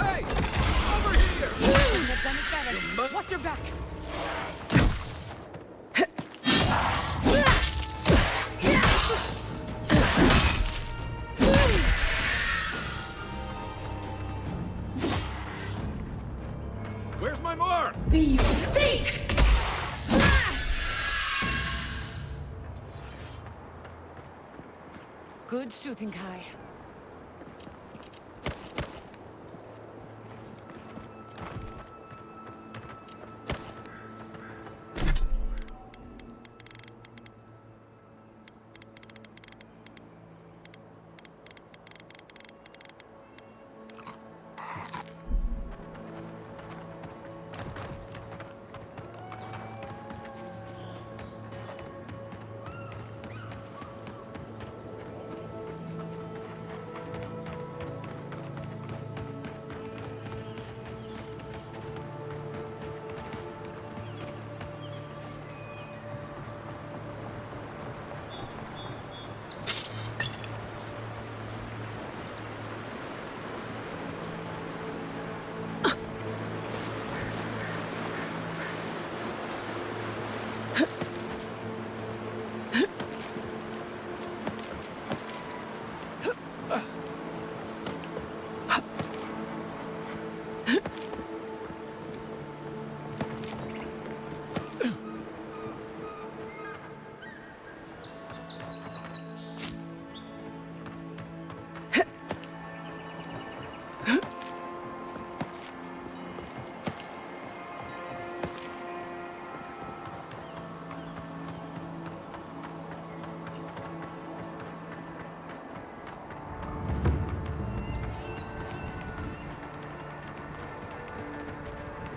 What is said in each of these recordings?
Hey! Over here! Couldn't have done it better. Watch your back. Where's my mark? These sink! Good shooting, Kai.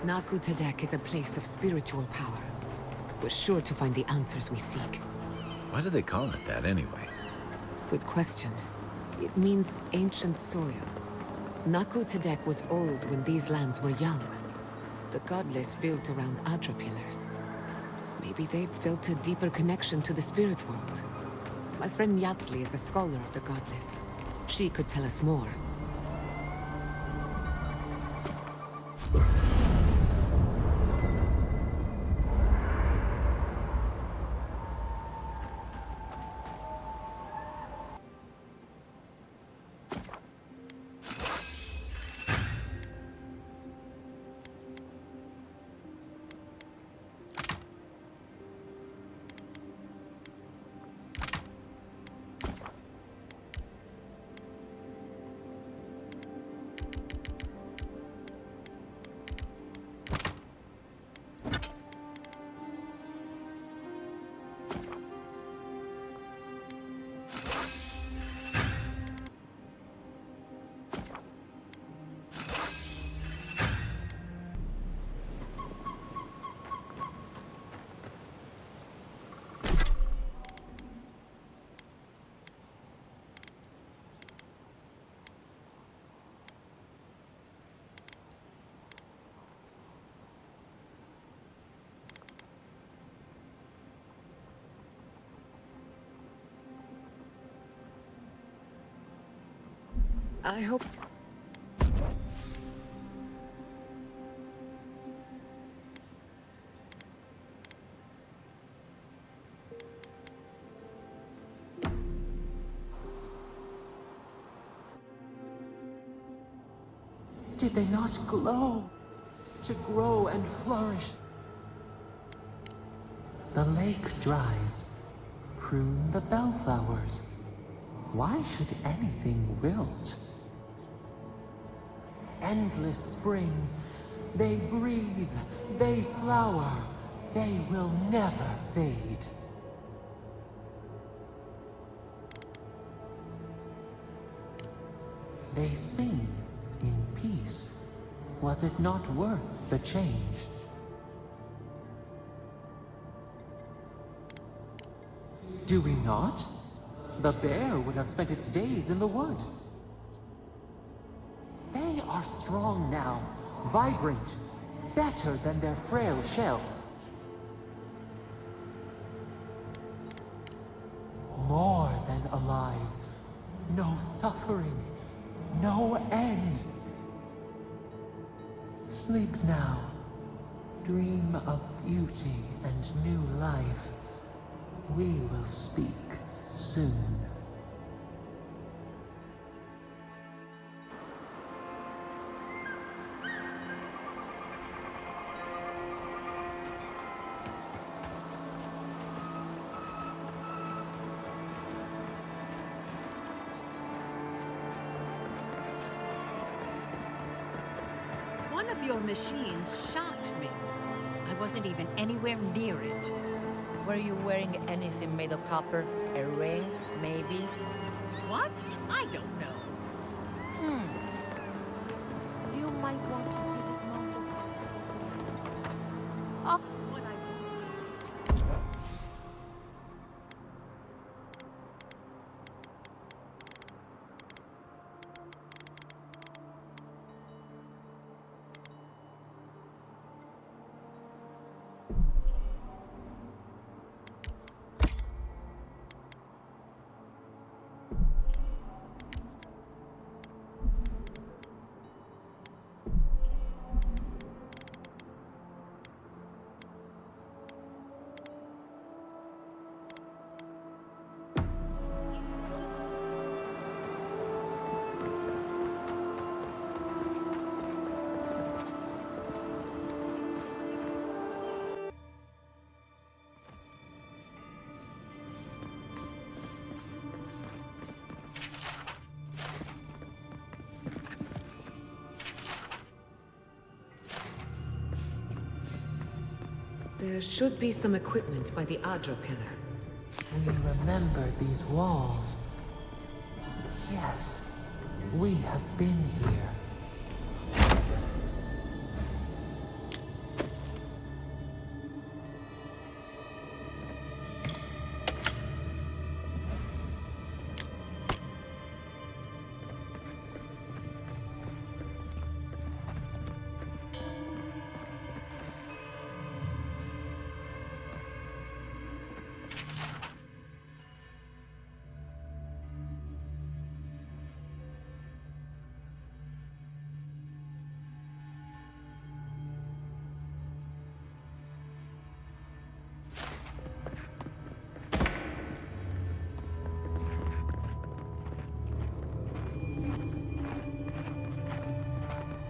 Naku Tadek is a place of spiritual power. We're sure to find the answers we seek. Why do they call it that anyway? Good question. It means ancient soil. Naku Tadek was old when these lands were young. The godless built around Adra pillars. Maybe they've felt a deeper connection to the spirit world. My friend Yatsli is a scholar of the godless. She could tell us more. I hope... Did they not glow to grow and flourish? The lake dries. Prune the bellflowers. Why should anything wilt? Endless spring. They breathe. They flower. They will never fade. They sing in peace. Was it not worth the change? Do we not? The bear would have spent its days in the wood. They are strong now, vibrant, better than their frail shells. More than alive. No suffering, no end. Sleep now. Dream of beauty and new life. We will speak soon. One of your machines shocked me. I wasn't even anywhere near it. Were you wearing anything made of copper? A ring, maybe? What? I don't know. You might want to visit Mount of Oh, What I There should be some equipment by the Adra pillar. We remember these walls. Yes, we have been here.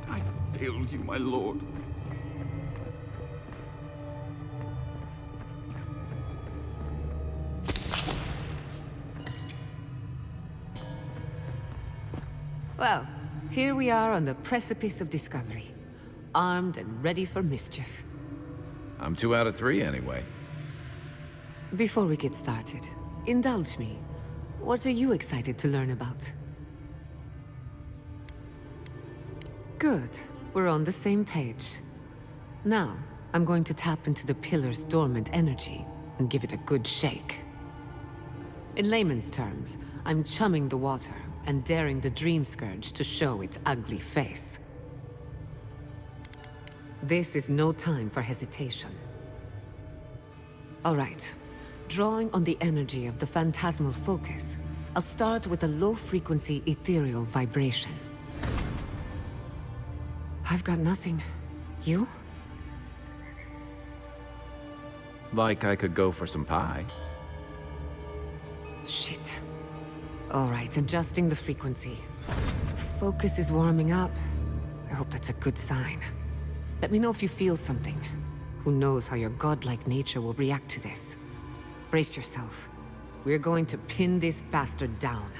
I failed you, my lord. Well, here we are on the precipice of discovery. Armed and ready for mischief. I'm 2 out of 3 anyway. Before we get started, indulge me. What are you excited to learn about? Good. We're on the same page. Now, I'm going to tap into the pillar's dormant energy and give it a good shake. In layman's terms, I'm chumming the water and daring the Dream Scourge to show its ugly face. This is no time for hesitation. All right. Drawing on the energy of the phantasmal focus, I'll start with a low-frequency ethereal vibration. I've got nothing. You? Like I could go for some pie. Shit. All right, adjusting the frequency. Focus is warming up. I hope that's a good sign. Let me know if you feel something. Who knows how your godlike nature will react to this. Brace yourself. We're going to pin this bastard down.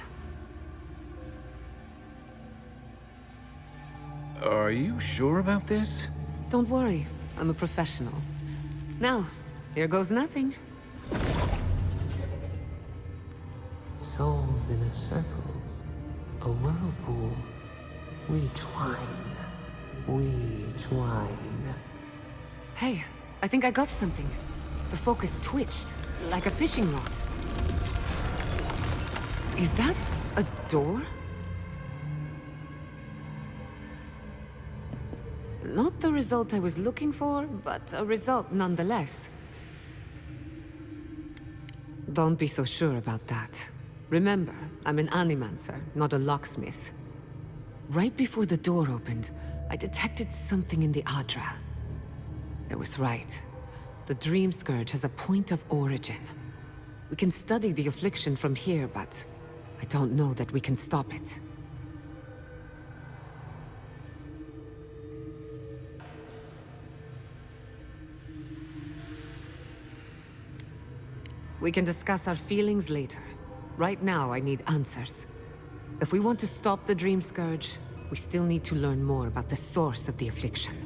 Are you sure about this? Don't worry, I'm a professional. Now, here goes nothing. Souls in a circle, a whirlpool. We twine, we twine. Hey, I think I got something. The focus twitched, like a fishing rod. Is that a door? Not the result I was looking for, but a result nonetheless. Don't be so sure about that. Remember, I'm an animancer, not a locksmith. Right before the door opened, I detected something in the Adra. I was right. The Dream Scourge has a point of origin. We can study the affliction from here, but I don't know that we can stop it. We can discuss our feelings later. Right now, I need answers. If we want to stop the Dream Scourge, we still need to learn more about the source of the affliction.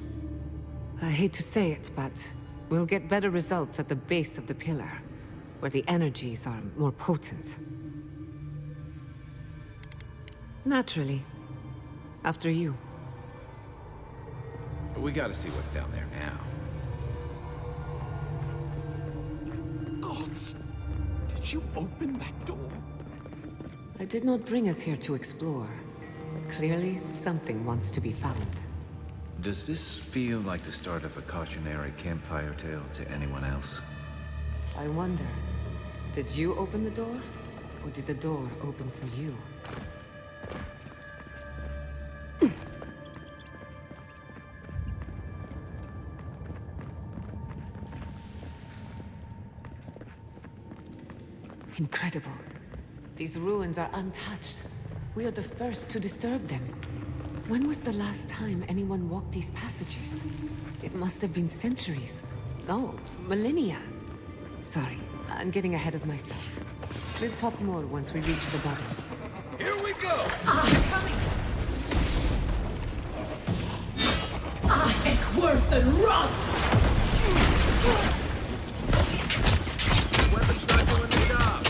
I hate to say it, but we'll get better results at the base of the pillar, where the energies are more potent. Naturally. After you. We gotta see what's down there now. Gods! Did you open that door? I did not bring us here to explore. Clearly, something wants to be found. Does this feel like the start of a cautionary campfire tale to anyone else? I wonder, did you open the door? Or did the door open for you? Incredible. These ruins are untouched. We are the first to disturb them. When was the last time anyone walked these passages? It must have been centuries. No, millennia. Sorry, I'm getting ahead of myself. We'll talk more once we reach the bottom. Here we go! Eckworth and Roth! Weapons not doing the job!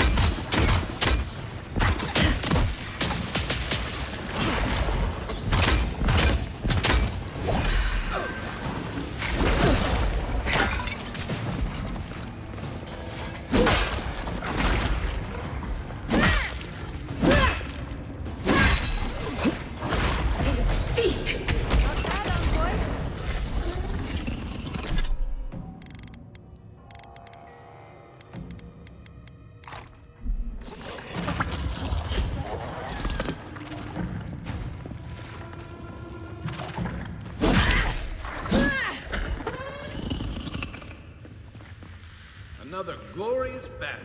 Another glorious battle.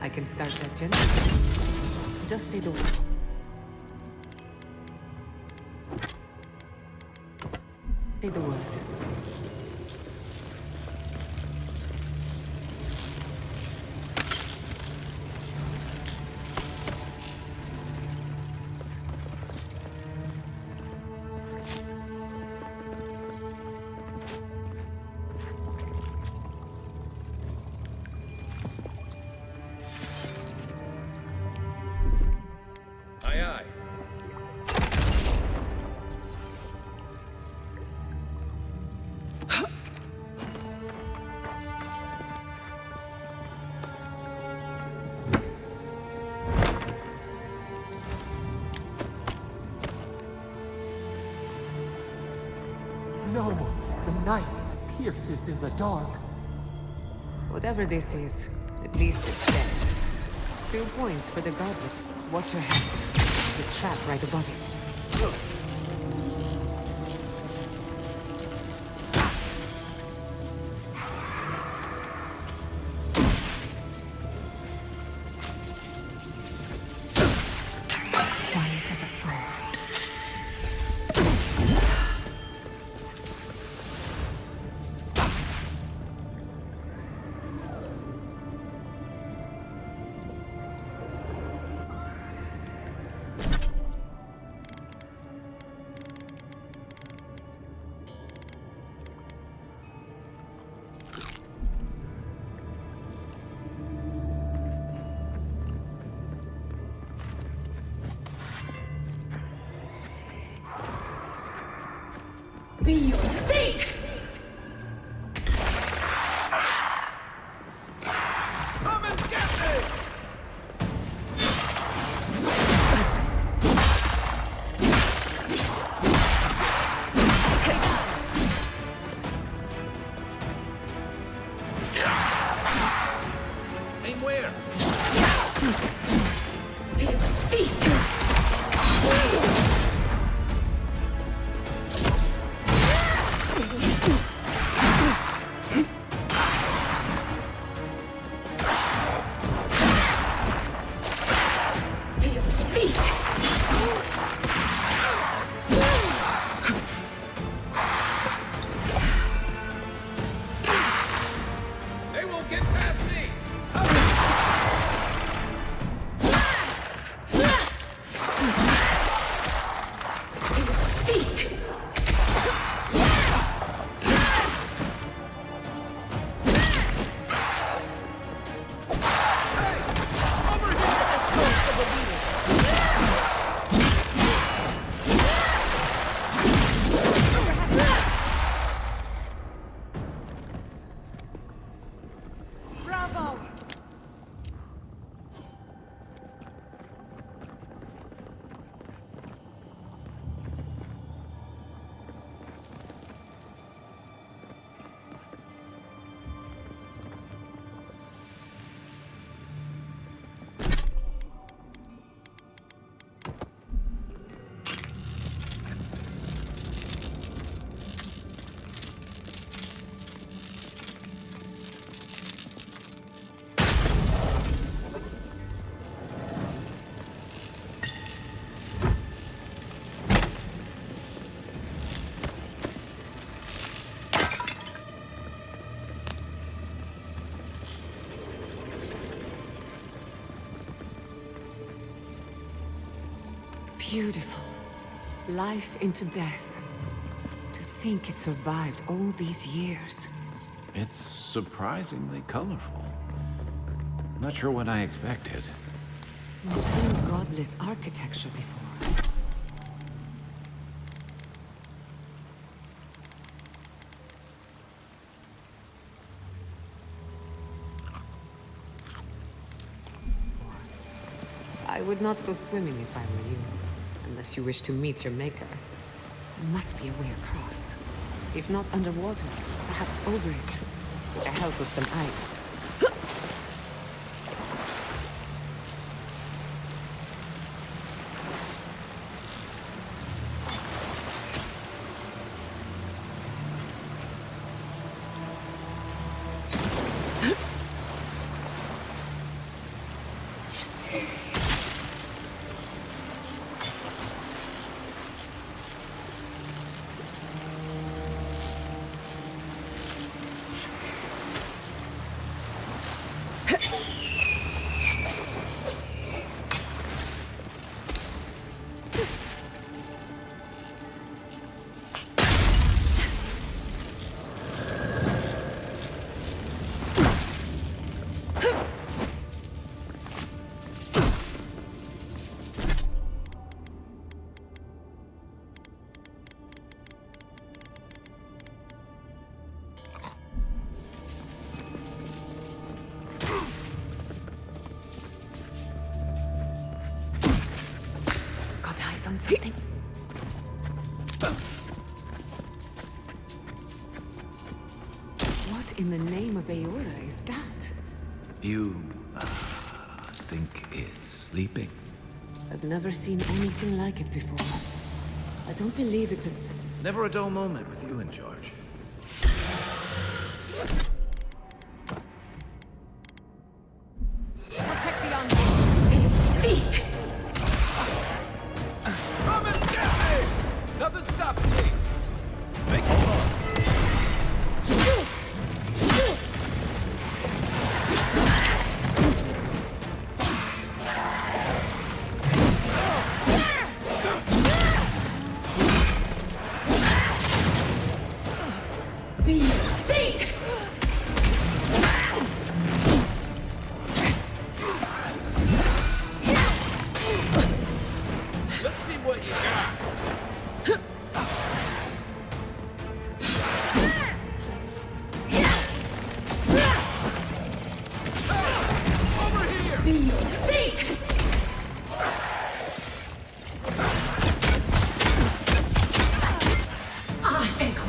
I can start that gently. Just say the word. Say the word. Aye, aye. No, the knife that pierces in the dark. Whatever this is, at least it's dead. 2 points for the goblet. Watch your head. There's a trap right above it. Quiet as a soul. Be your sake! Come and get me! Aim where? Be your sake! Be your sake! They won't get past me! Be your sake! Bravo! Beautiful. Life into death. To think it survived all these years. It's surprisingly colorful. Not sure what I expected. I've seen godless architecture before. I would not go swimming if I were you, unless you wish to meet your maker. There must be a way across. If not underwater, perhaps over it, with the help of some ice. Got eyes on something? What in the name of Aora is that? You, think it's sleeping? I've never seen anything like it before. I don't believe it is... Never a dull moment with you in charge. Protect the envoy! Seek! Come and get me! Nothing stops me! Make it on! Be your sake! Let's see what you got!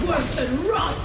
Worse than rot!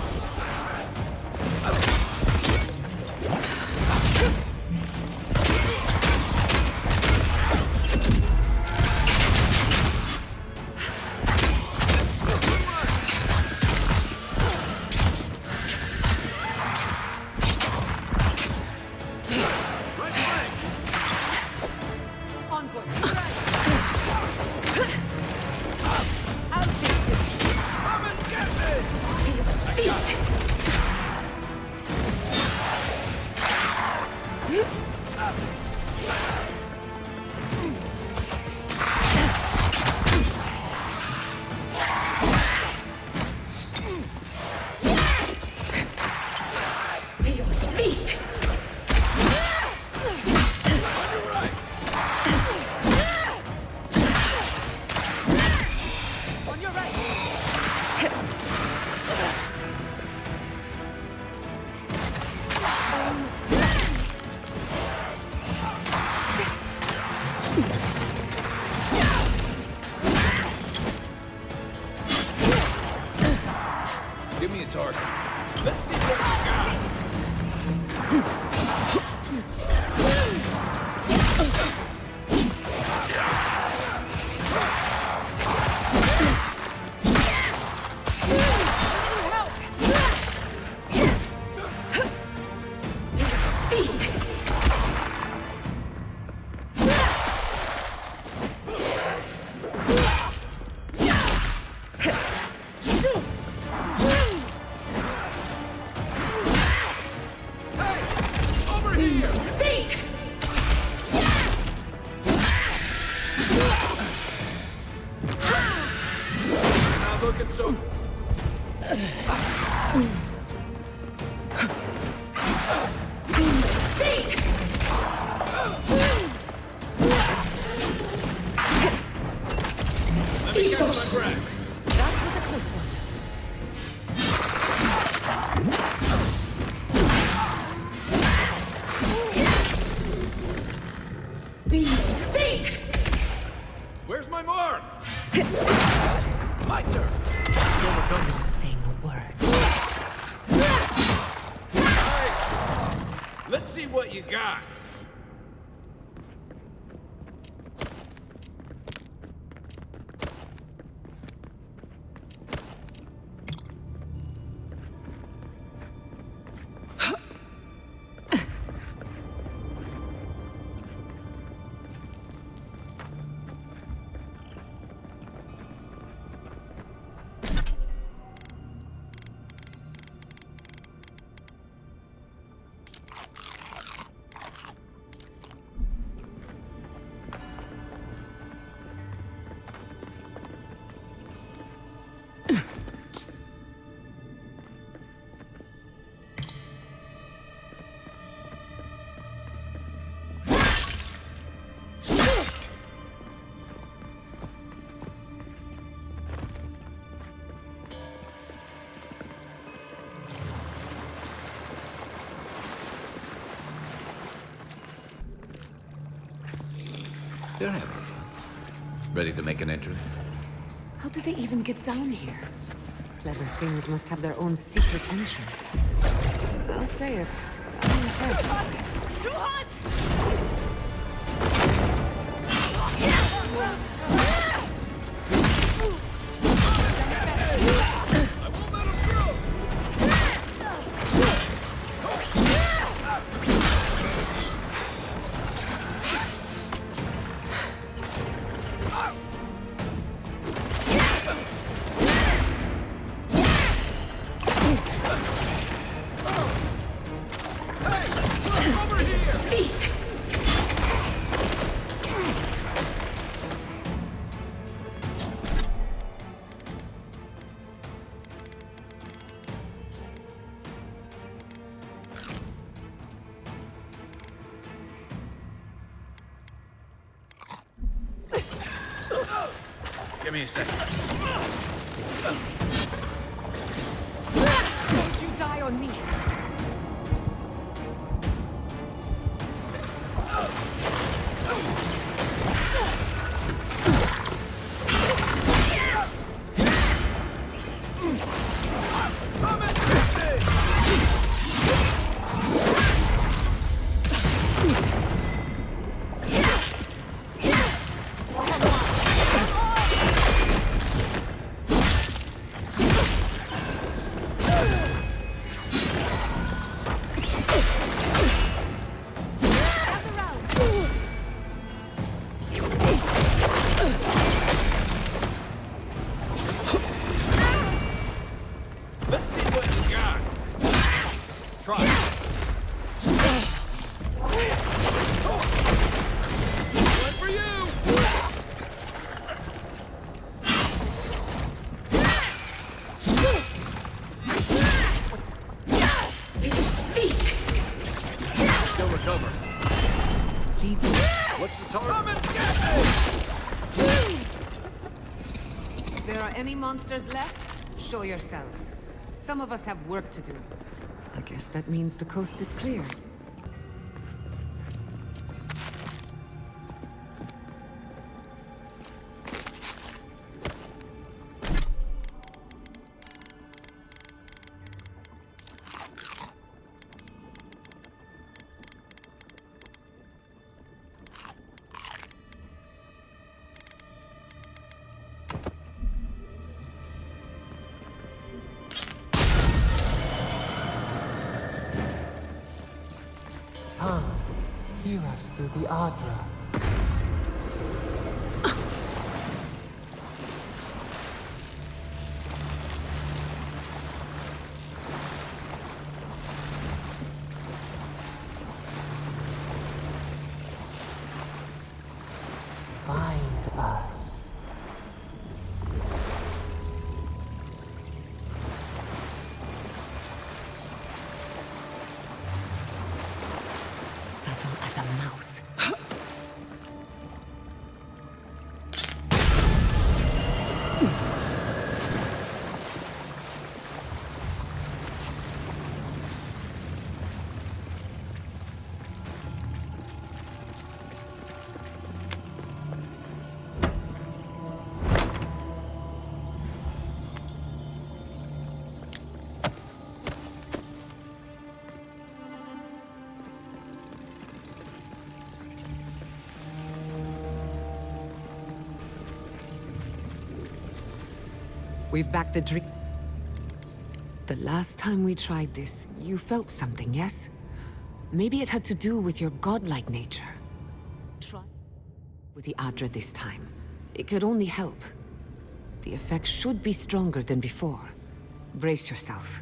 Give me a target. Let's see what you got. Looking so... Let me get to my crack. That was a close one. Be sink! Where's my mark? My turn. I'm not saying a word. Hey, let's see what you got. They're having fun. Ready to make an entrance? How did they even get down here? Clever things must have their own secret entrance. I'll say it. I'm impressed. Too hot! I won't let him through. Give me a second. Don't you die on me! Come and get me! Let's see what you got. Try it. One for you! Seek! Still recover. Lead What's the target? Come and get me! If there are any monsters left, show yourselves. Some of us have work to do. I guess that means the coast is clear. Come, hear us through the Adra. Find us. Subtle as a mouse. We've backed the drink. The last time we tried this, you felt something, yes? Maybe it had to do with your godlike nature. Try with the Adra this time. It could only help. The effect should be stronger than before. Brace yourself.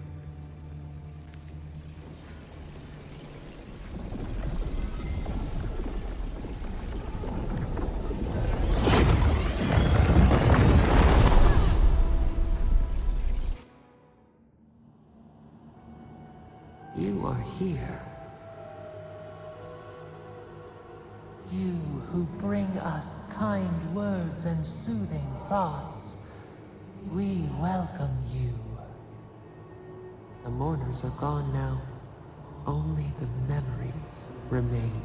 You are here. You who bring us kind words and soothing thoughts, we welcome you. The mourners are gone now. Only the memories remain.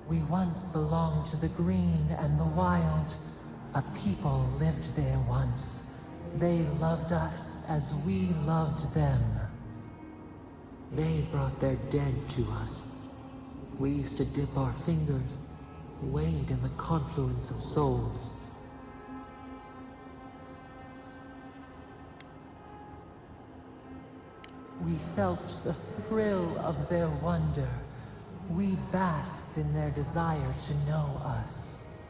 We once belonged to the green and the wild. A people lived there once. They loved us as we loved them. They brought their dead to us. We used to dip our fingers, wade in the confluence of souls. We felt the thrill of their wonder. We basked in their desire to know us.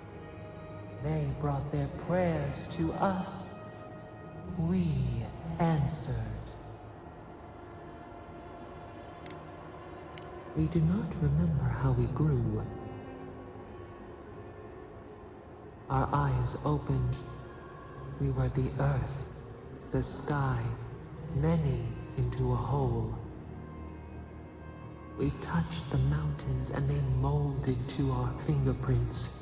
They brought their prayers to us. We answered. We do not remember how we grew. Our eyes opened. We were the earth, the sky, many into a whole. We touched the mountains and they molded to our fingerprints.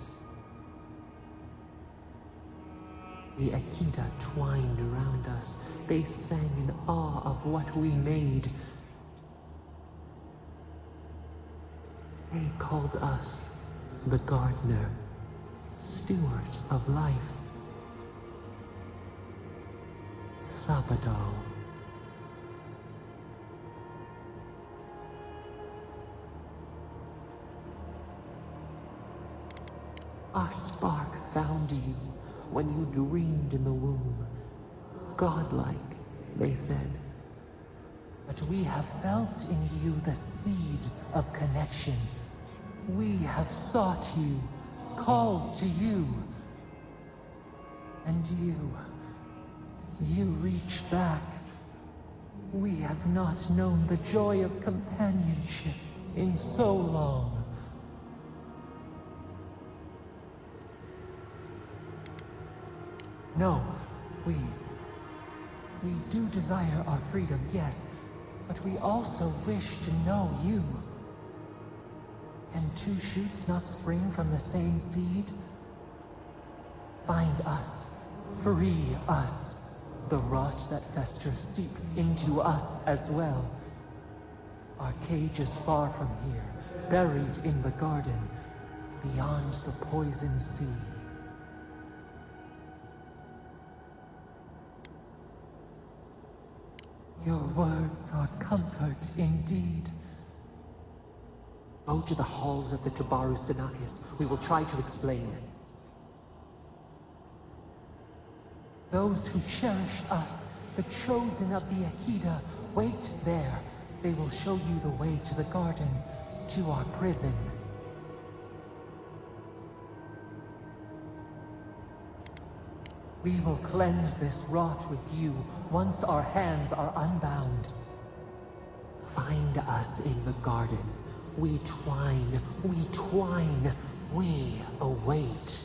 The Akita twined around us. They sang in awe of what we made. They called us the gardener, steward of life. Sabado. Our spark found you when you dreamed in the womb. Godlike, they said. But we have felt in you the seed of connection. We have sought you, called to you. And you reach back. We have not known the joy of companionship in so long. No, we do desire our freedom, yes, but we also wish to know you. Can two shoots not spring from the same seed? Find us, free us. The rot that festers seeps into us as well. Our cage is far from here, buried in the garden, beyond the poison sea. Your words are comfort indeed. Go to the halls of the Tabaru Sinakis. We will try to explain. Those who cherish us, the chosen of the Akida, wait there. They will show you the way to the garden, to our prison. We will cleanse this rot with you once our hands are unbound. Find us in the garden. We twine, we await.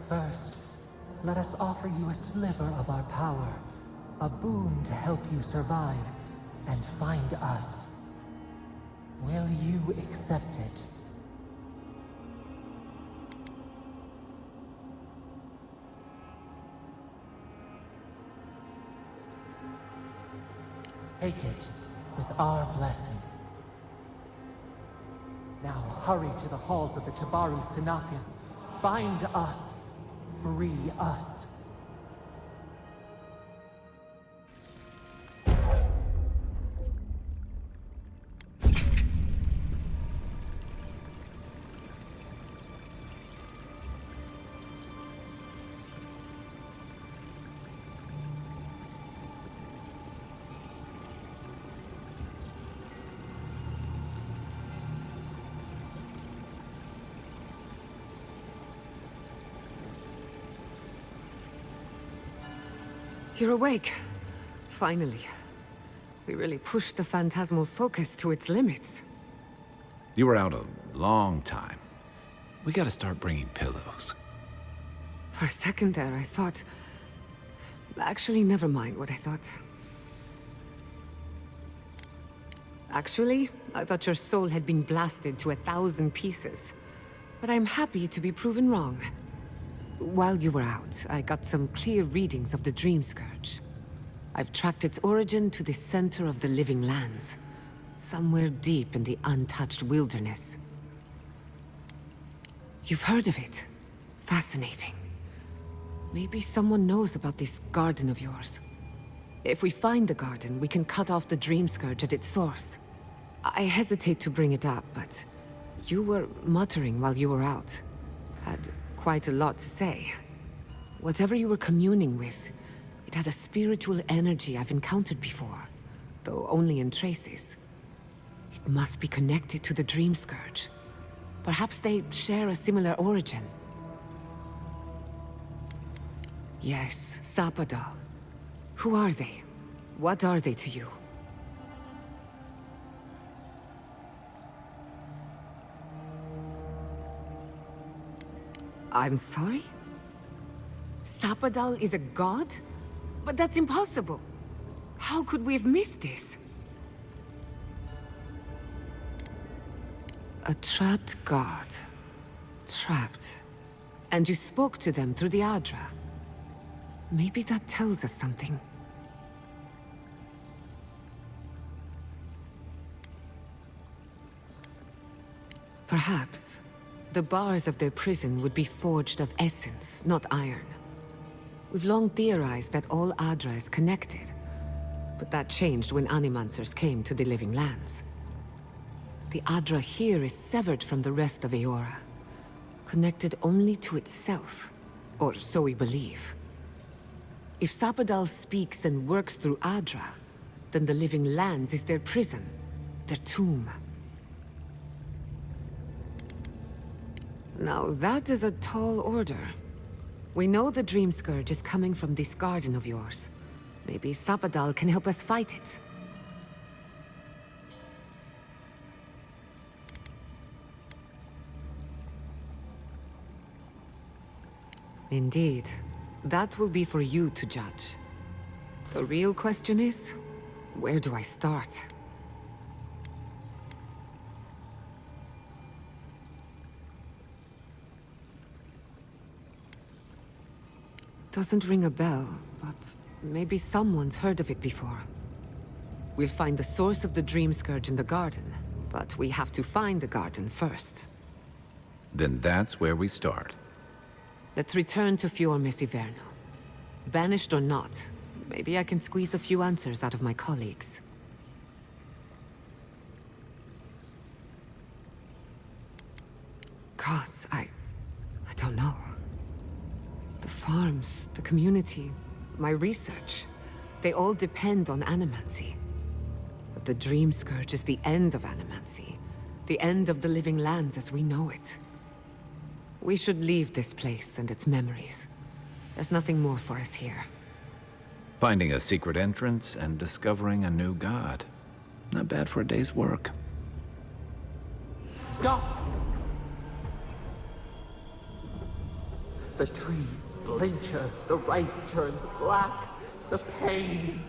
First, let us offer you a sliver of our power, a boon to help you survive and find us. Will you accept it? Take it with our blessing. Now hurry to the halls of the Tabaru Sinakis. Bind us. Free us. You're awake. Finally. We really pushed the phantasmal focus to its limits. You were out a long time. We gotta start bringing pillows. For a second there, I thought... Actually, never mind what I thought. Actually, I thought your soul had been blasted to 1,000 pieces. But I'm happy to be proven wrong. While you were out, I got some clear readings of the Dream Scourge. I've tracked its origin to the center of the living lands, somewhere deep in the untouched wilderness. You've heard of it? Fascinating. Maybe someone knows about this garden of yours. If we find the garden, we can cut off the Dream Scourge at its source. I hesitate to bring it up, but you were muttering while you were out. Had quite a lot to say. Whatever you were communing with, it had a spiritual energy I've encountered before, though only in traces. It must be connected to the Dream Scourge. Perhaps they share a similar origin. Yes, Sapadal. Who are they? What are they to you? I'm sorry? Sapadal is a god? But that's impossible. How could we have missed this? A trapped god. Trapped. And you spoke to them through the Adra. Maybe that tells us something. Perhaps. The bars of their prison would be forged of essence, not iron. We've long theorized that all Adra is connected, but that changed when Animancers came to the Living Lands. The Adra here is severed from the rest of Eora, connected only to itself, or so we believe. If Sapadal speaks and works through Adra, then the Living Lands is their prison, their tomb. Now that is a tall order. We know the Dream Scourge is coming from this garden of yours. Maybe Sapadal can help us fight it. Indeed. That will be for you to judge. The real question is, where do I start? Doesn't ring a bell, but maybe someone's heard of it before. We'll find the source of the Dream Scourge in the garden, but we have to find the garden first. Then that's where we start. Let's return to Fior Mesiverno. Banished or not, maybe I can squeeze a few answers out of my colleagues. Gods, I don't know. The farms, the community, my research, they all depend on animancy. But the Dream Scourge is the end of animancy, the end of the Living Lands as we know it. We should leave this place and its memories. There's nothing more for us here. Finding a secret entrance and discovering a new god. Not bad for a day's work. Stop! The trees splinter, the rice turns black. The pain!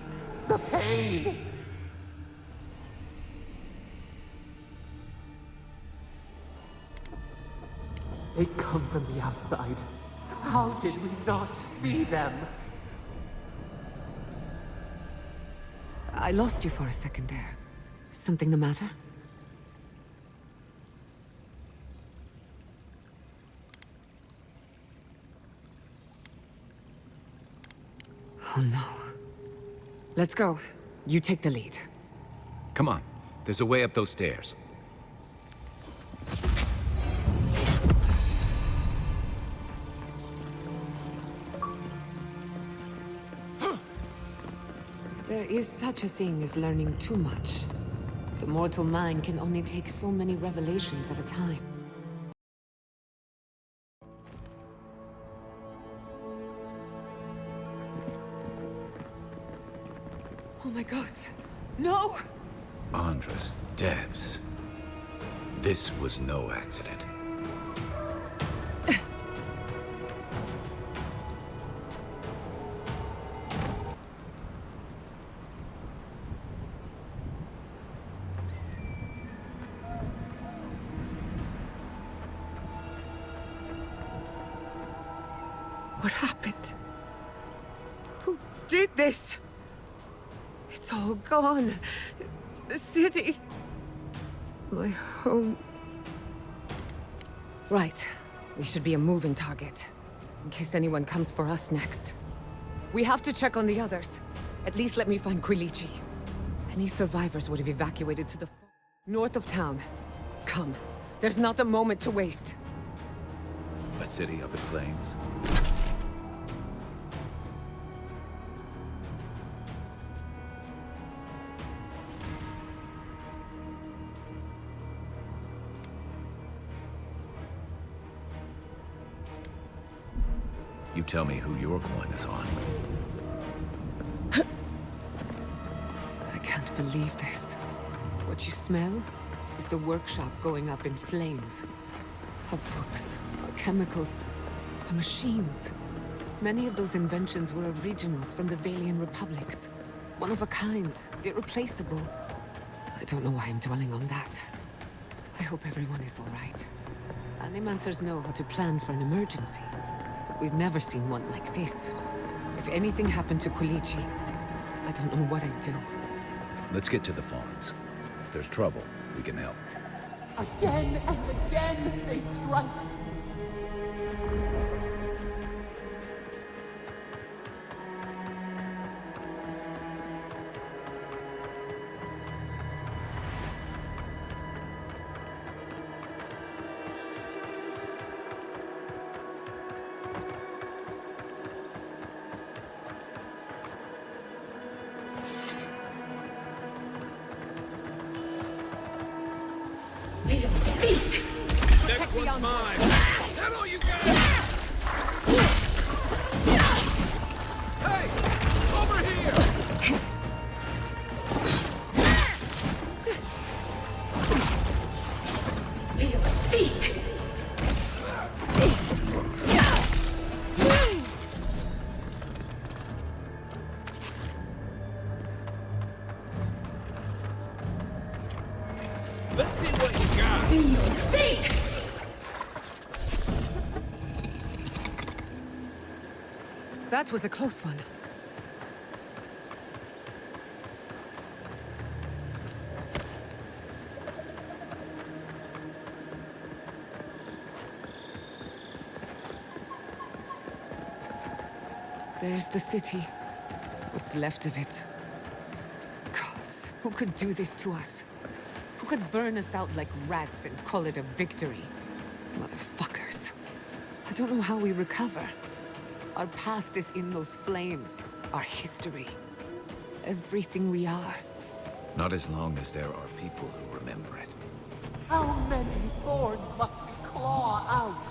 The pain! They come from the outside. How did we not see them? I lost you for a second there. Something the matter? Oh no. Let's go. You take the lead. Come on. There's a way up those stairs. There is such a thing as learning too much. The mortal mind can only take so many revelations at a time. Oh my god. No! Andres Debs. This was no accident. What happened? Who did this? It's all gone. The city. My home. Right. We should be a moving target. In case anyone comes for us next. We have to check on the others. At least let me find Quilici. Any survivors would have evacuated to the north of town. Come. There's not a moment to waste. A city up in flames. You tell me who your coin is on. I can't believe this. What you smell is the workshop going up in flames. Our books, our chemicals, our machines. Many of those inventions were originals from the Valian republics. One of a kind, irreplaceable. I don't know why I'm dwelling on that. I hope everyone is all right. Animancers know how to plan for an emergency. We've never seen one like this. If anything happened to Quilici, I don't know what I'd do. Let's get to the farms. If there's trouble, we can help. Again and again they strike. We'll seek. Next one's mine. Is that all you got? Hey! Over here! We'll seek. Let's see what you got. We'll seek. That was a close one. There's the city. What's left of it. Gods, who could do this to us? Who could burn us out like rats and call it a victory? Motherfuckers. I don't know how we recover. Our past is in those flames. Our history. Everything we are. Not as long as there are people who remember it. How many thorns must we claw out?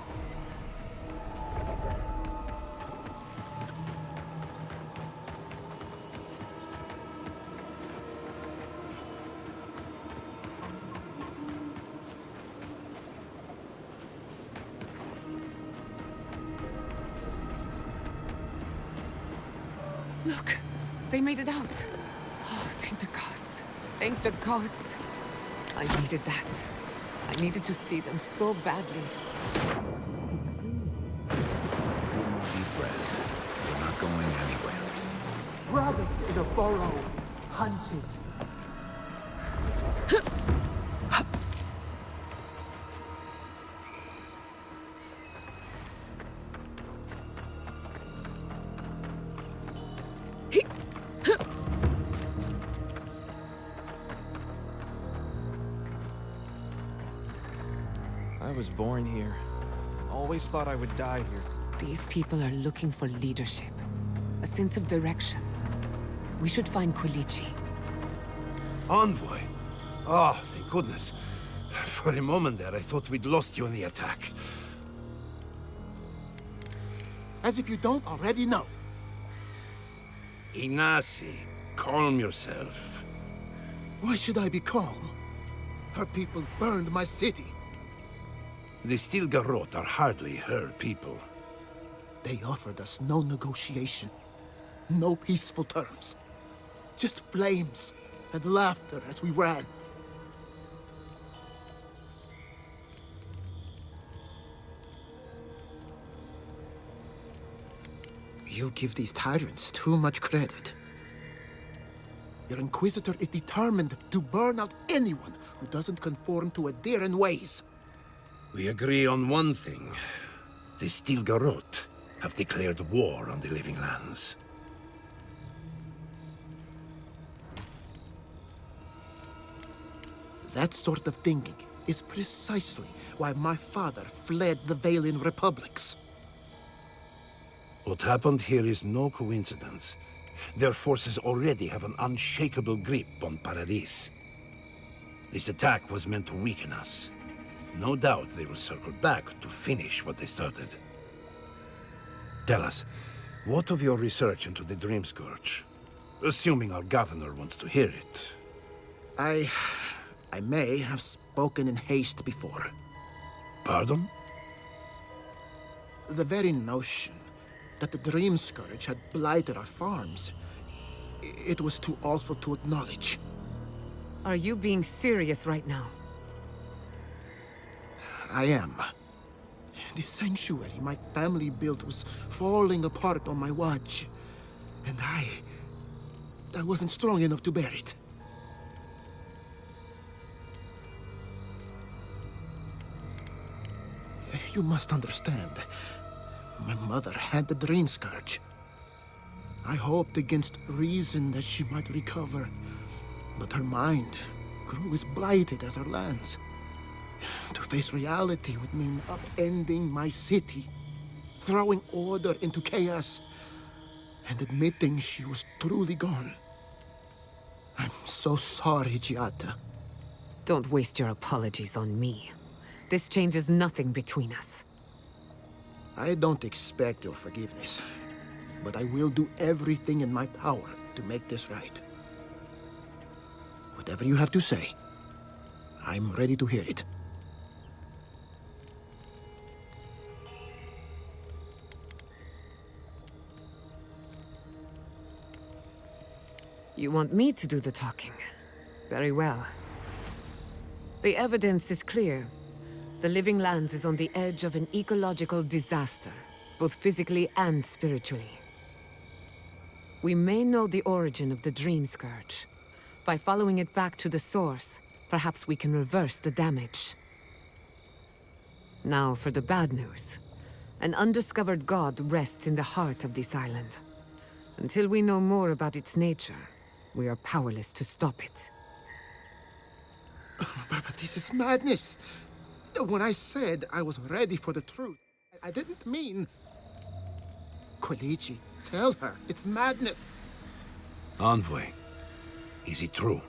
Look, they made it out. Oh, thank the gods. Thank the gods. I needed that. I needed to see them so badly. Deep breaths. They're not going anywhere. Rabbits in a burrow, hunted. I was born here. Always thought I would die here. These people are looking for leadership. A sense of direction. We should find Quilichi. Envoy? Oh, thank goodness. For a moment there, I thought we'd lost you in the attack. As if you don't already know. Ignacy, calm yourself. Why should I be calm? Her people burned my city. The Stilgarrot are hardly her people. They offered us no negotiation, no peaceful terms. Just flames and laughter as we ran. You give these tyrants too much credit. Your Inquisitor is determined to burn out anyone who doesn't conform to Adiran ways. We agree on one thing. The Stilgarrot have declared war on the Living Lands. That sort of thinking is precisely why my father fled the Valian republics. What happened here is no coincidence. Their forces already have an unshakable grip on Paradis. This attack was meant to weaken us. No doubt they will circle back to finish what they started. Tell us, what of your research into the Dream Scourge? Assuming our governor wants to hear it. I may have spoken in haste before. Pardon? The very notion that the Dream Scourge had blighted our farms, it was too awful to acknowledge. Are you being serious right now? I am. The sanctuary my family built was falling apart on my watch. And I wasn't strong enough to bear it. You must understand. My mother had the dream scourge. I hoped against reason that she might recover, but her mind grew as blighted as her lands. To face reality would mean upending my city, throwing order into chaos, and admitting she was truly gone. I'm so sorry, Giada. Don't waste your apologies on me. This changes nothing between us. I don't expect your forgiveness, but I will do everything in my power to make this right. Whatever you have to say, I'm ready to hear it. You want me to do the talking? Very well. The evidence is clear. The Living Lands is on the edge of an ecological disaster, both physically and spiritually. We may know the origin of the Dream Scourge. By following it back to the source, perhaps we can reverse the damage. Now for the bad news. An undiscovered god rests in the heart of this island. Until we know more about its nature, we are powerless to stop it. But this is madness. When I said I was ready for the truth, I didn't mean... Koichi, tell her, it's madness. Envoy, is it true?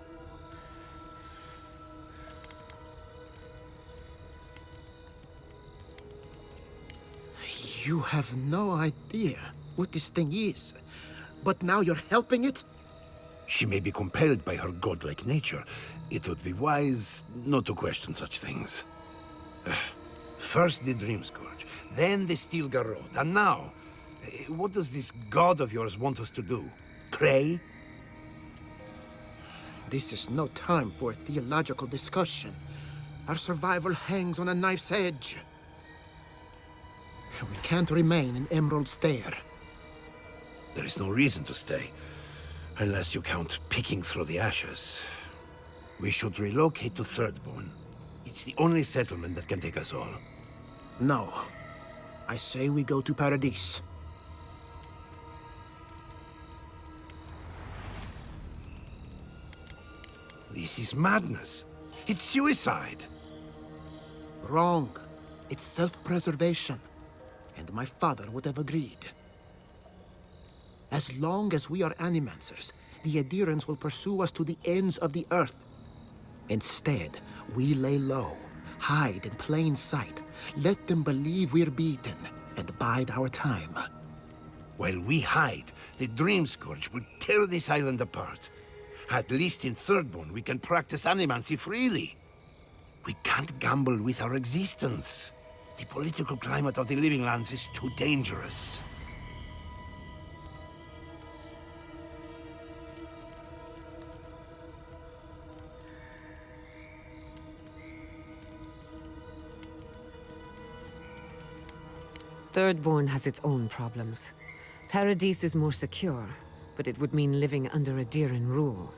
You have no idea what this thing is, but now you're helping it? She may be compelled by her godlike nature. It would be wise not to question such things. First the Dream Scourge, then the Steel Garrote, and now... what does this god of yours want us to do? Pray? This is no time for a theological discussion. Our survival hangs on a knife's edge. We can't remain in Emerald Stair. There is no reason to stay, unless you count picking through the ashes. We should relocate to Thirdborn. It's the only settlement that can take us all. No. I say we go to Paradise. This is madness. It's suicide. Wrong. It's self-preservation. And my father would have agreed. As long as we are animancers, the adherents will pursue us to the ends of the earth. Instead, we lay low, hide in plain sight, let them believe we're beaten, and bide our time. While we hide, the Dream Scourge will tear this island apart. At least in Thirdborn, we can practice animancy freely. We can't gamble with our existence. The political climate of the Living Lands is too dangerous. Thirdborn has its own problems. Paradise is more secure, but it would mean living under a Diran rule.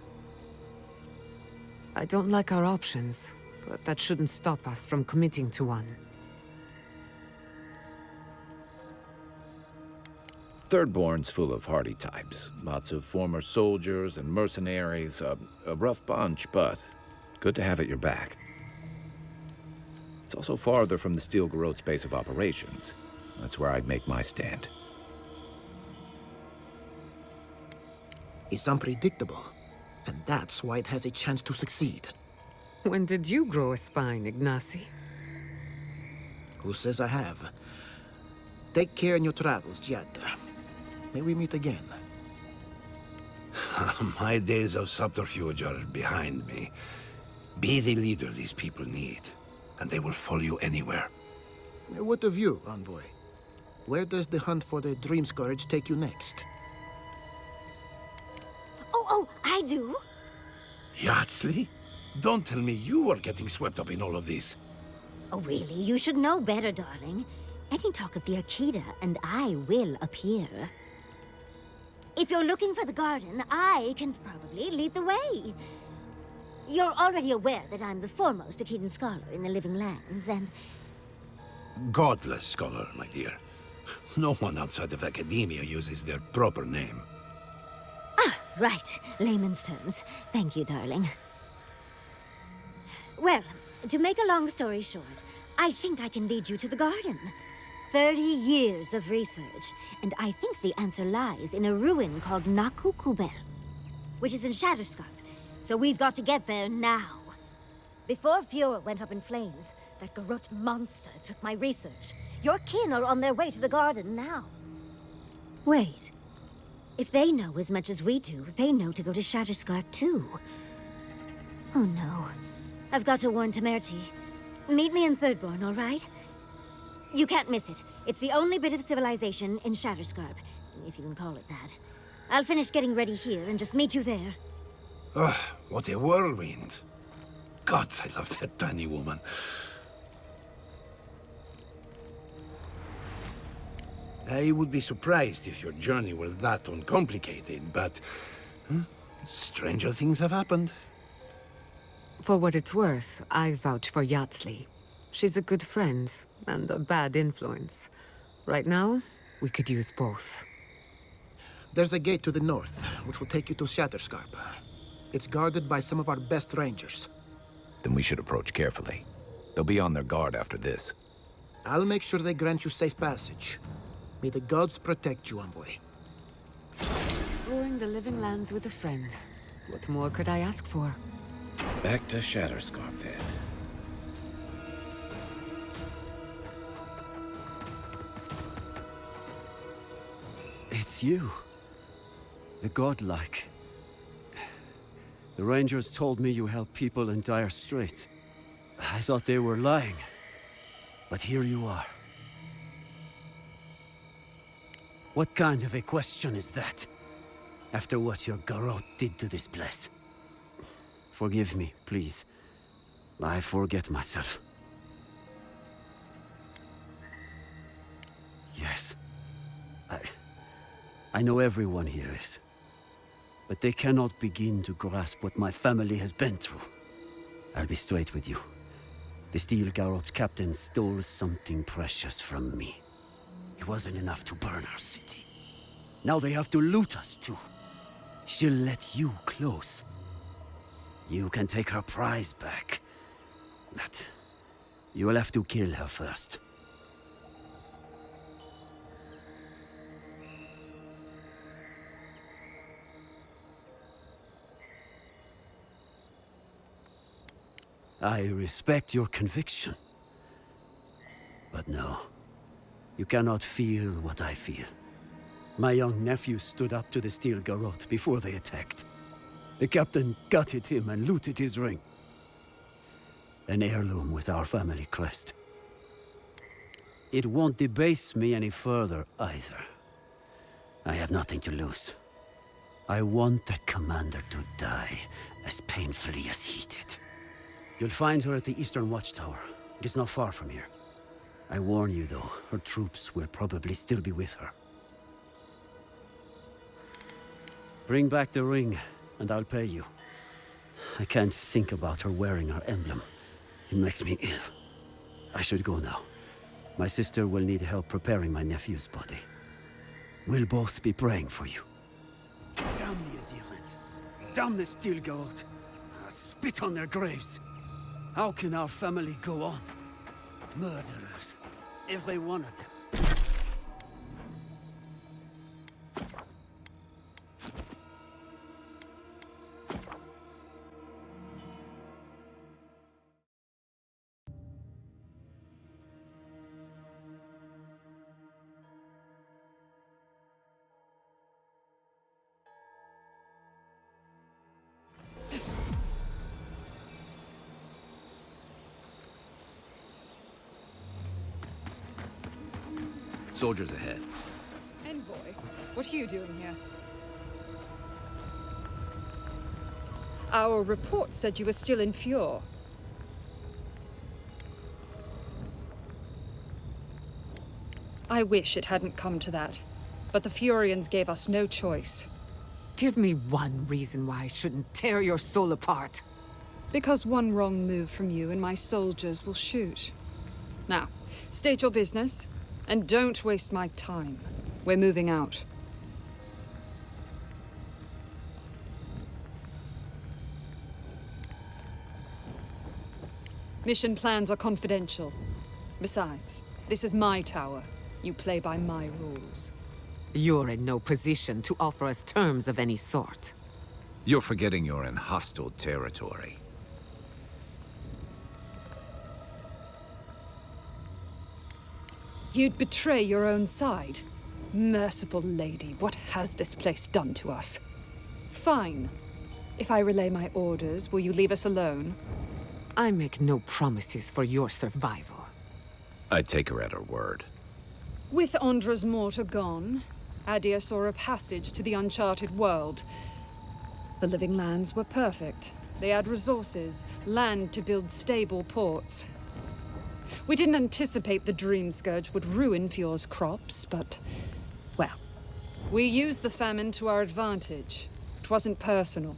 I don't like our options, but that shouldn't stop us from committing to one. Thirdborn's full of hardy types. Lots of former soldiers and mercenaries. A rough bunch, but good to have at your back. It's also farther from the Steel Garrote's base of operations. That's where I'd make my stand. It's unpredictable, and that's why it has a chance to succeed. When did you grow a spine, Ignacy? Who says I have? Take care in your travels, Giada. May we meet again. My days of subterfuge are behind me. Be the leader these people need, and they will follow you anywhere. What of you, Envoy? Where does the hunt for the Dream Scourge take you next? Oh, I do. Yardsley? Don't tell me you are getting swept up in all of this. Oh, really? You should know better, darling. Any talk of the Akita, and I will appear. If you're looking for the garden, I can probably lead the way. You're already aware that I'm the foremost Akitan scholar in the Living Lands, and... Godless scholar, my dear. No one outside of academia uses their proper name. Right. Layman's terms. Thank you, darling. Well, to make a long story short, I think I can lead you to the garden. 30 years of research, and I think the answer lies in a ruin called Naku Kubel, which is in Shatterscarp. So we've got to get there now. Before Fiora went up in flames, that Garrote monster took my research. Your kin are on their way to the garden now. Wait. If they know as much as we do, they know to go to Shatterscarp too. Oh no. I've got to warn Temerity. Meet me in Thirdborn, all right? You can't miss it. It's the only bit of civilization in Shatterscarp, if you can call it that. I'll finish getting ready here and just meet you there. Ugh, what a whirlwind. God, I love that tiny woman. I would be surprised if your journey were that uncomplicated, but... stranger things have happened. For what it's worth, I vouch for Yatsley. She's a good friend, and a bad influence. Right now, we could use both. There's a gate to the north, which will take you to Shatterscarp. It's guarded by some of our best rangers. Then we should approach carefully. They'll be on their guard after this. I'll make sure they grant you safe passage. May the gods protect you, envoy. Exploring the living lands with a friend. What more could I ask for? Back to Shatterscarp, then. It's you. The godlike. The Rangers told me you help people in dire straits. I thought they were lying. But here you are. What kind of a question is that? After what your Garrote did to this place. Forgive me, please. I forget myself. Yes. I know everyone here is. But they cannot begin to grasp what my family has been through. I'll be straight with you. The Steel Garrote's captain stole something precious from me. It wasn't enough to burn our city. Now they have to loot us too. She'll let you close. You can take her prize back. But you will have to kill her first. I respect your conviction. But no, you cannot feel what I feel. My young nephew stood up to the Steel Garrote before they attacked. The captain gutted him and looted his ring. An heirloom with our family crest. It won't debase me any further either. I have nothing to lose. I want that commander to die as painfully as he did. You'll find her at the Eastern Watchtower. It is not far from here. I warn you, though, her troops will probably still be with her. Bring back the ring, and I'll pay you. I can't think about her wearing our emblem. It makes me ill. I should go now. My sister will need help preparing my nephew's body. We'll both be praying for you. Damn the Adherents! Damn the Steel Garrote! Spit on their graves! How can our family go on? Murderers. Every one of them. Soldiers ahead. Envoy, what are you doing here? Our report said you were still in Fjord. I wish it hadn't come to that, but the Furians gave us no choice. Give me one reason why I shouldn't tear your soul apart. Because one wrong move from you and my soldiers will shoot. Now, state your business, and don't waste my time. We're moving out. Mission plans are confidential. Besides, this is my tower. You play by my rules. You're in no position to offer us terms of any sort. You're forgetting you're in hostile territory. You'd betray your own side? Merciful lady, what has this place done to us? Fine. If I relay my orders, will you leave us alone? I make no promises for your survival. I'd take her at her word. With Andra's mortar gone, Adia saw a passage to the uncharted world. The living lands were perfect. They had resources, land to build stable ports. We didn't anticipate the Dream Scourge would ruin Fjord's crops, but, well, we used the famine to our advantage. It wasn't personal.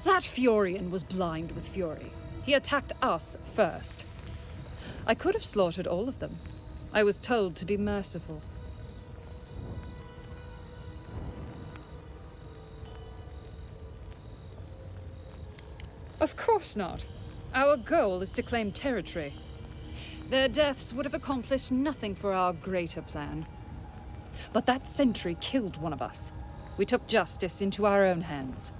That Furion was blind with fury. He attacked us first. I could have slaughtered all of them. I was told to be merciful. Of course not. Our goal is to claim territory. Their deaths would have accomplished nothing for our greater plan. But that sentry killed one of us. We took justice into our own hands.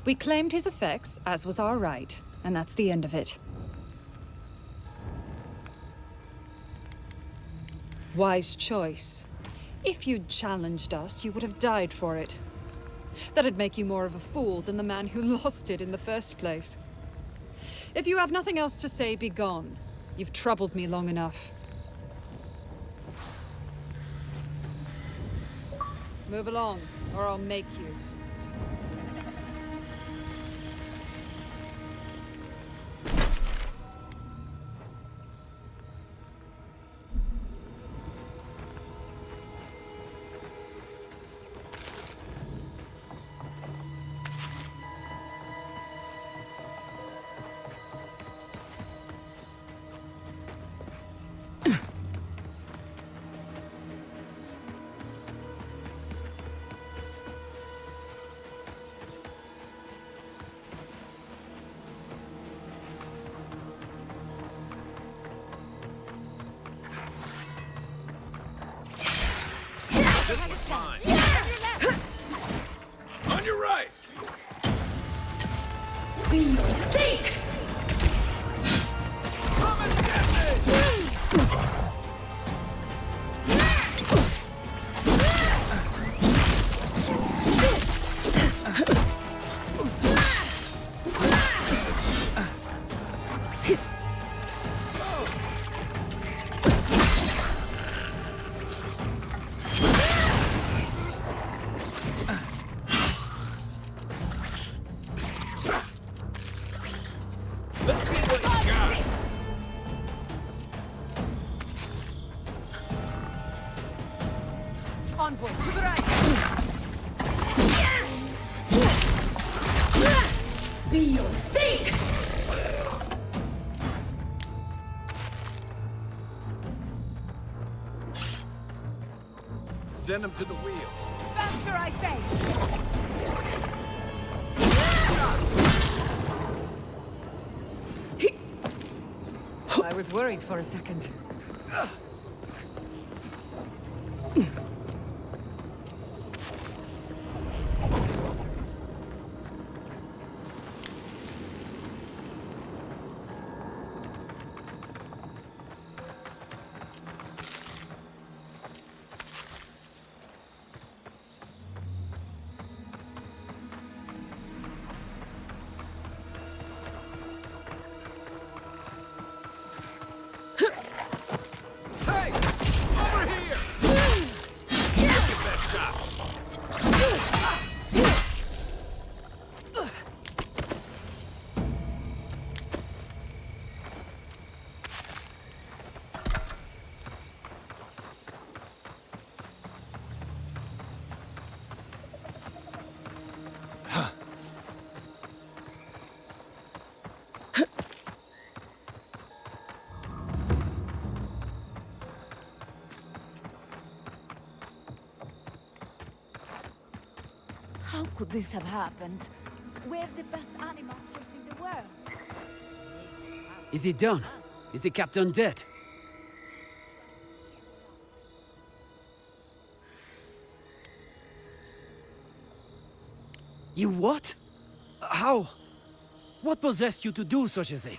We claimed his effects, as was our right, and that's the end of it. Wise choice. If you'd challenged us, you would have died for it. That'd make you more of a fool than the man who lost it in the first place. If you have nothing else to say, be gone. You've troubled me long enough. Move along, or I'll make you. This one's fine. On your right. We seek. Come and get me. Let's see what you got. Envoy to the right. Be your sake. Send him to the wheel. Faster, I say. I was worried for a second. Hey! Over here! Get that shot! How could this have happened? We're the best animators in the world. Is it done? Is the captain dead? You what? How? What possessed you to do such a thing?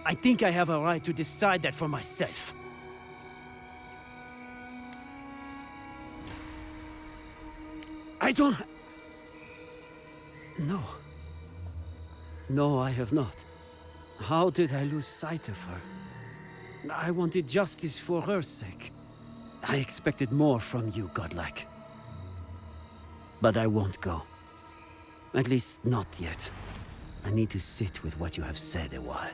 I think I have a right to decide that for myself. I don't... No. No, I have not. How did I lose sight of her? I wanted justice for her sake. I expected more from you, godlike. But I won't go. At least not yet. I need to sit with what you have said a while.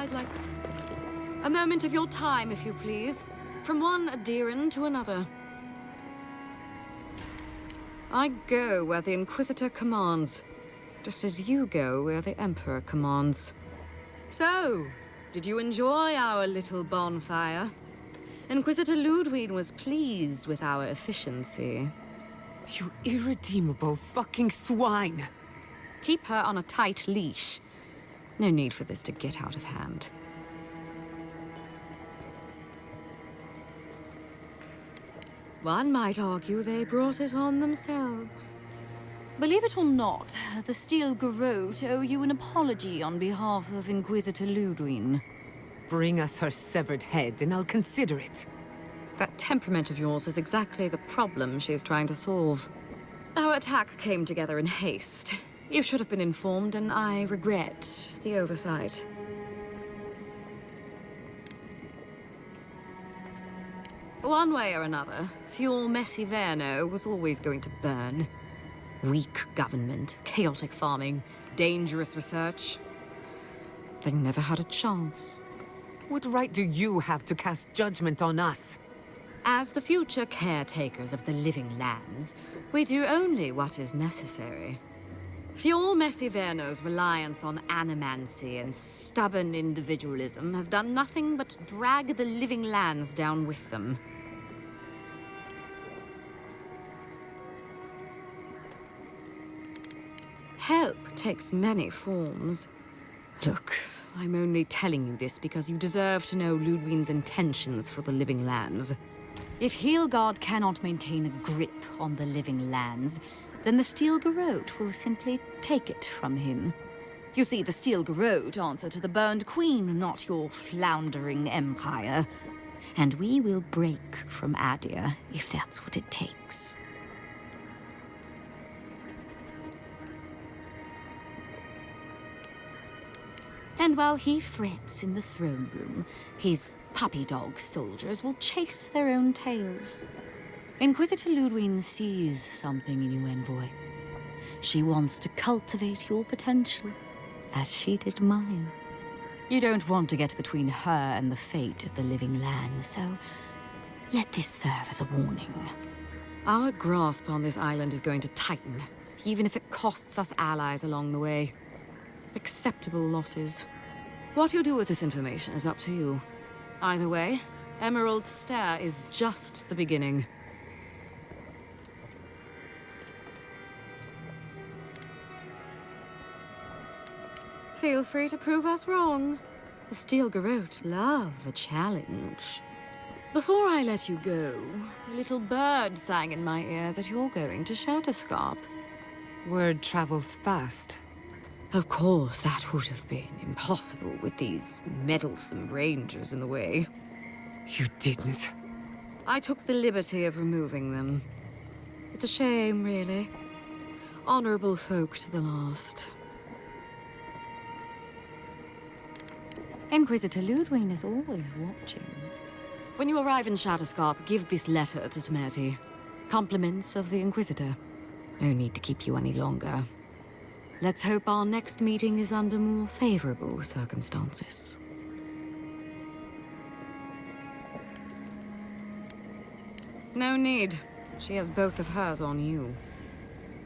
I'd like a moment of your time, if you please. From one adherent to another. I go where the Inquisitor commands, just as you go where the Emperor commands. So, did you enjoy our little bonfire? Inquisitor Ludwig was pleased with our efficiency. You irredeemable fucking swine! Keep her on a tight leash. No need for this to get out of hand. One might argue they brought it on themselves. Believe it or not, the Steel Garrote owe you an apology on behalf of Inquisitor Ludwig. Bring us her severed head and I'll consider it. That temperament of yours is exactly the problem she's trying to solve. Our attack came together in haste. You should have been informed, and I regret the oversight. One way or another, Fuel Messiverno was always going to burn. Weak government, chaotic farming, dangerous research. They never had a chance. What right do you have to cast judgment on us? As the future caretakers of the living lands, we do only what is necessary. Fuel Messiverno's reliance on animancy and stubborn individualism has done nothing but drag the living lands down with them. Help takes many forms. Look, I'm only telling you this because you deserve to know Ludwig's intentions for the living lands. If Heelgard cannot maintain a grip on the living lands, then the Steel Garrote will simply take it from him. You see, the Steel Garrote answer to the Burned Queen, not your floundering empire. And we will break from Adir, if that's what it takes. And while he frets in the throne room, his puppy dog soldiers will chase their own tails. Inquisitor Ludwine sees something in you, Envoy. She wants to cultivate your potential, as she did mine. You don't want to get between her and the fate of the living land, so let this serve as a warning. Our grasp on this island is going to tighten, even if it costs us allies along the way. Acceptable losses. What you do with this information is up to you. Either way, Emerald Stair is just the beginning. Feel free to prove us wrong. The Steel Garrote love a challenge. Before I let you go, a little bird sang in my ear that you're going to Shatterscarp. Word travels fast. Of course, that would have been impossible with these meddlesome rangers in the way. You didn't? I took the liberty of removing them. It's a shame, really. Honorable folk to the last. Inquisitor Ludwine is always watching. When you arrive in Shatterscarp, give this letter to Temerity. Compliments of the Inquisitor. No need to keep you any longer. Let's hope our next meeting is under more favorable circumstances. No need. She has both of hers on you.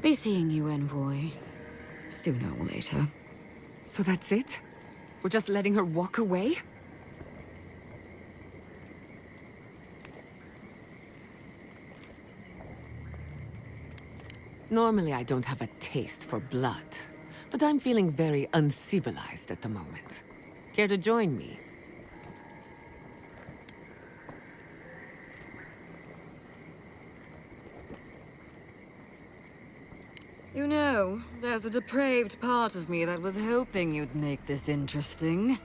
Be seeing you, Envoy. Sooner or later. So that's it? We're just letting her walk away? Normally I don't have a taste for blood, but I'm feeling very uncivilized at the moment. Care to join me? You know, there's a depraved part of me that was hoping you'd make this interesting.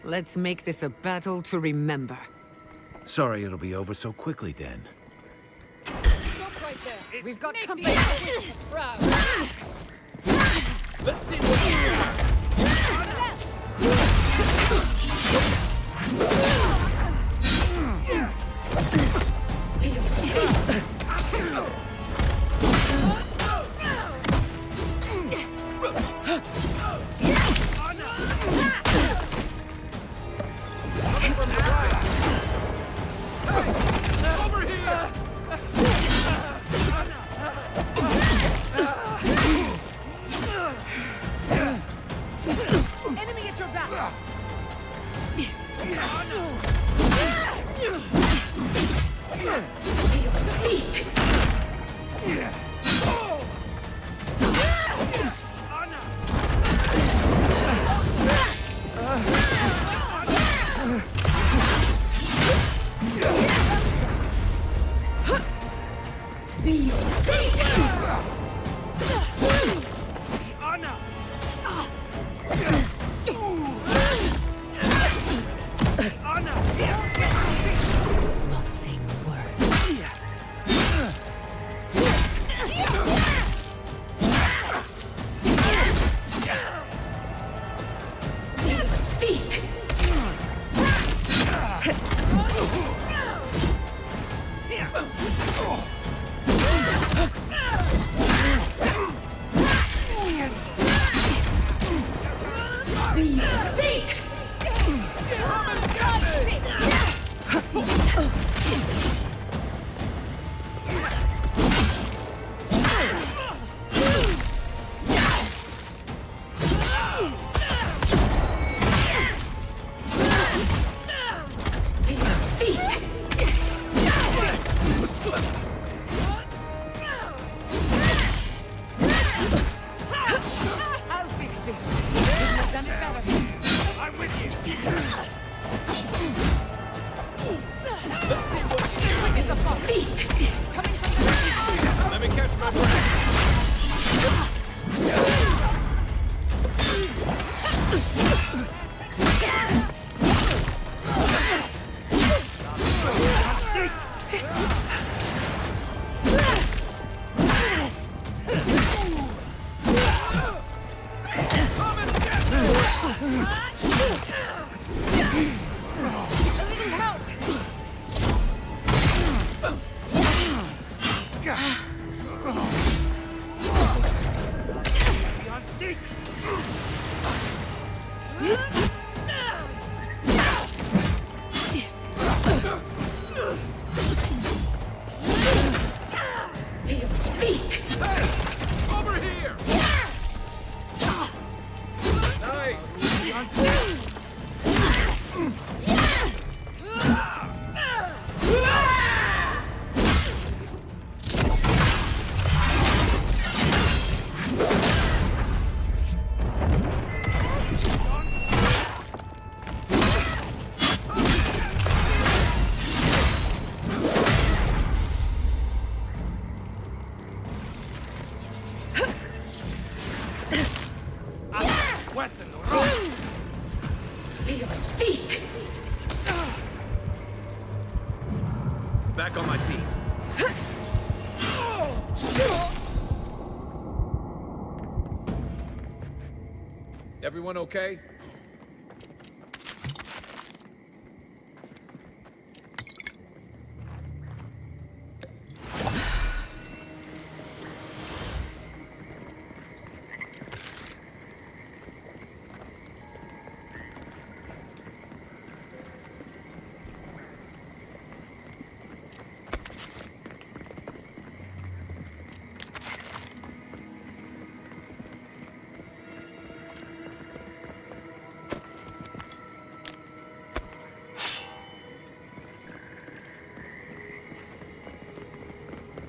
Let's make this a battle to remember. Sorry it'll be over so quickly then. Stop right there. We've got company. Proud. Let's see what Enemy at your back. Seek. Be your seek. Not saying a word. Seek. Be your seek. Over here! Back on my feet. Everyone okay?